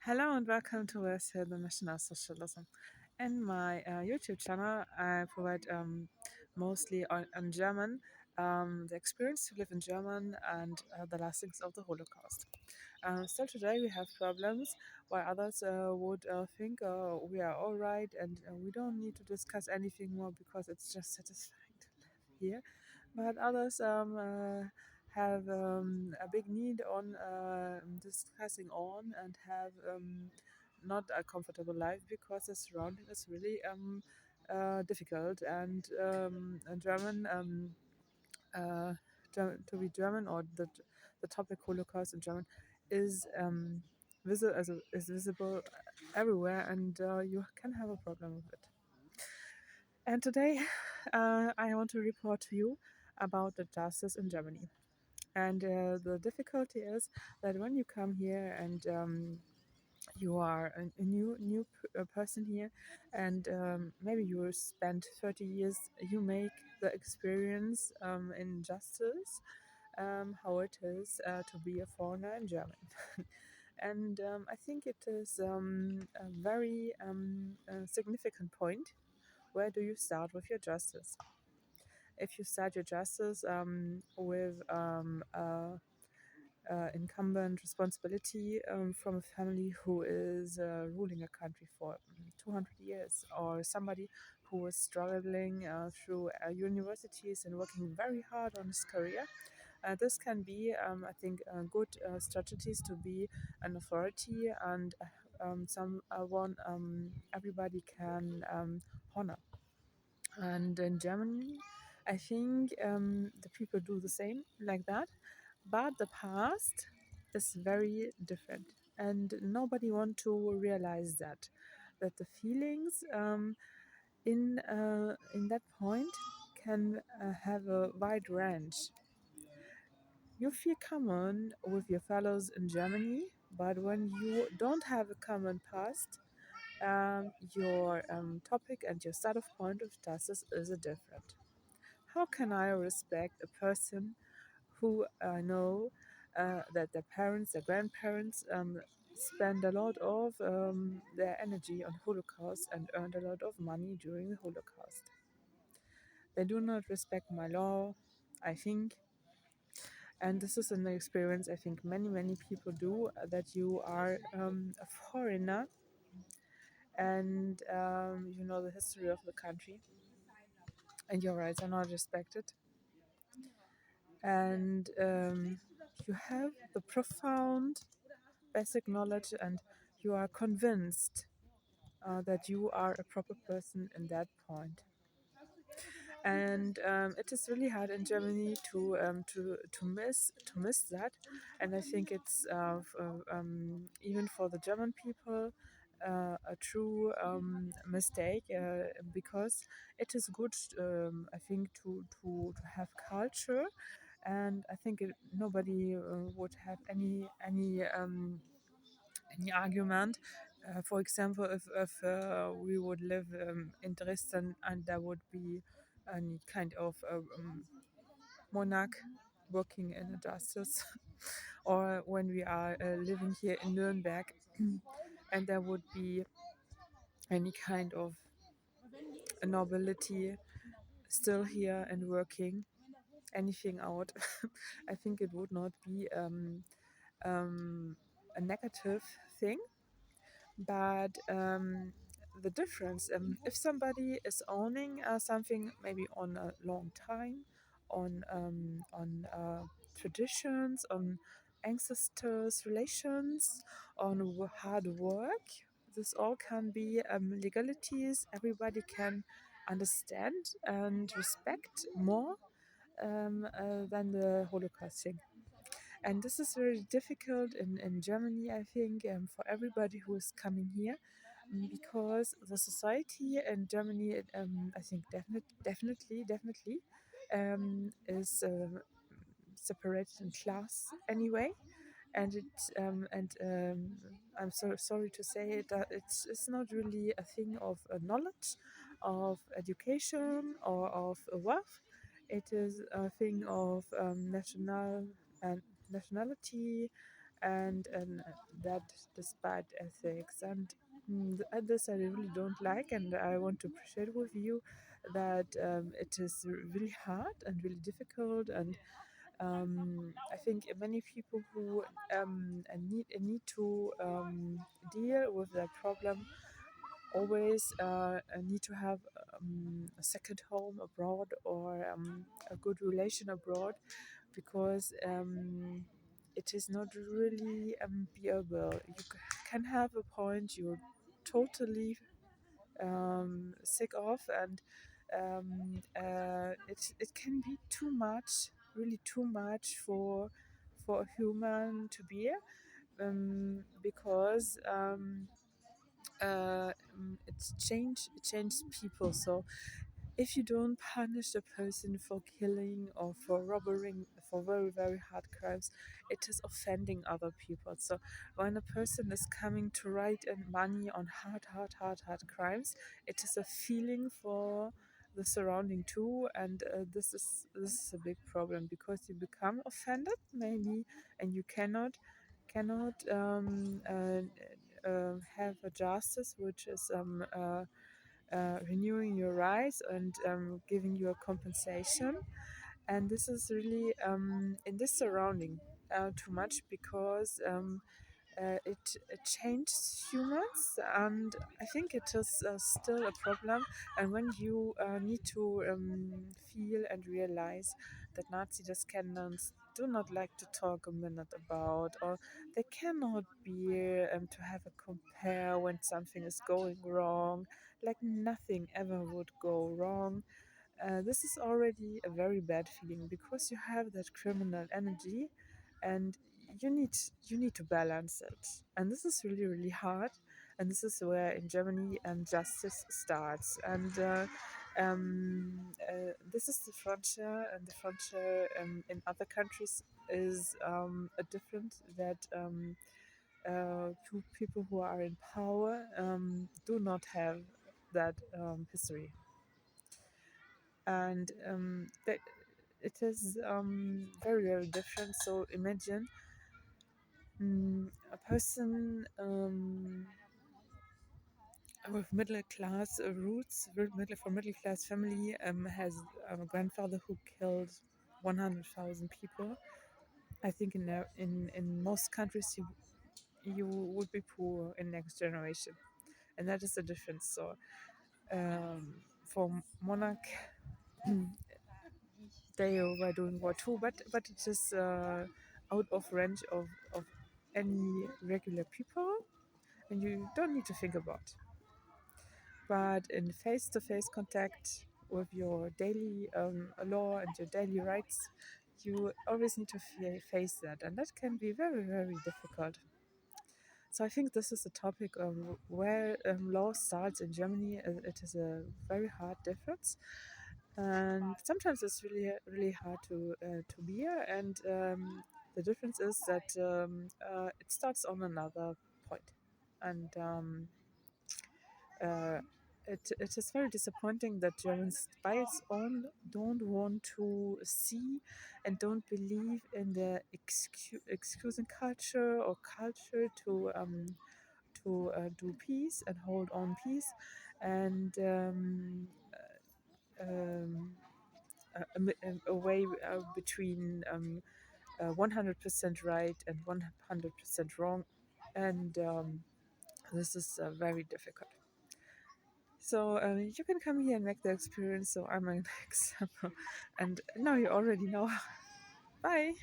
Hello and welcome to here, the Nationalsozialism. In my YouTube channel, I provide mostly on German the experience to live in German and the lastings of the Holocaust. Still today we have problems while others would think we are all right and we don't need to discuss anything more because it's just satisfying to live here. But others have a big need on discussing on and have not a comfortable life because the surrounding is really difficult and German to be German or the topic Holocaust in German is is visible everywhere and you can have a problem with it. And today I want to report to you about the justice in Germany. And the difficulty is that when you come here and you are a person here, and maybe you will spend 30 years, you make the experience in justice, how it is to be a foreigner in Germany. And I think it is a very significant point. Where do you start with your justice? If you start your justice with incumbent responsibility from a family who is ruling a country for 200 years, or somebody who is struggling through universities and working very hard on his career. This can be, I think, good strategies to be an authority and someone everybody can honor. And in Germany, I think the people do the same like that. But the past is very different, and nobody want to realize that the feelings in that point can have a wide range. You feel common with your fellows in Germany, but when you don't have a common past, your topic and your start of point of justice is different. How can I respect a person who I know that their parents, their grandparents spend a lot of their energy on Holocaust and earned a lot of money during the Holocaust? They do not respect my law, I think. And this is an experience I think many people do, that you are a foreigner and you know the history of the country and your rights are not respected. And you have the profound basic knowledge and you are convinced that you are a proper person in that point. And it is really hard in Germany to miss that. And I think it's even for the German people a true mistake, because it is good, I think, to have culture, and I think nobody would have any argument. For example, if we would live in Dresden and there would be any kind of monarch working in a justice, or when we are living here in Nuremberg and there would be any kind of a nobility still here and working anything out, I think it would not be a negative thing. But the difference, if somebody is owning something maybe on a long time, on traditions, on ancestors' relations, on hard work, this all can be legalities everybody can understand and respect more than the Holocaust thing. And this is very difficult in Germany, I think, for everybody who is coming here, because the society in Germany, I think, definitely is separated in class anyway. And I'm so sorry to say that it's not really a thing of knowledge, of education, or of wealth. It is a thing of nationality and that despite ethics this I really don't like, and I want to appreciate with you that it is really hard and really difficult, and I think many people who need to deal with that problem always need to have a second home abroad, or a good relation abroad, because it is not really bearable. You can have a point you're totally sick of, and it can be too much, really too much for a human to bear, because it changes people. So if you don't punish a person for killing or for robbing, for very, very hard crimes, it is offending other people. So when a person is coming to write in money on hard crimes, it is a feeling for the surrounding too, and this is a big problem, because you become offended maybe, and you cannot have a justice which is renewing your rights and giving you a compensation. And this is really in this surrounding too much, because it changes humans, and I think it is still a problem. And when you need to feel and realize that Nazi descendants do not like to talk a minute about, or they cannot bear to have a compare when something is going wrong, like nothing ever would go wrong. This is already a very bad feeling, because you have that criminal energy, and you need to balance it, and this is really, really hard. And this is where in Germany justice starts, and this is the frontier, and the frontier in other countries is a different, that people who are in power do not have that history, and that it is very, very different. So imagine a person with middle class roots, from middle class family, has a grandfather who killed 100,000 people. I think in most countries you would be poor in next generation, and that is the difference. So for monarch, they were doing war too, but it is out of range of any regular people, and you don't need to think about. But in face-to-face contact with your daily law and your daily rights, you always need to face that, and that can be very, very difficult. So I think this is a topic where law starts in Germany. It is a very hard difference, and sometimes it's really, really hard to bear. And the difference is that it starts on another point, and uh, it is very disappointing that Germans by its own don't want to see and don't believe in the excusing culture, or culture to do peace and hold on peace, and um, a way between 100% right and 100% wrong, and this is very difficult. So you can come here and make the experience. So I'm an example, and now you already know. Bye.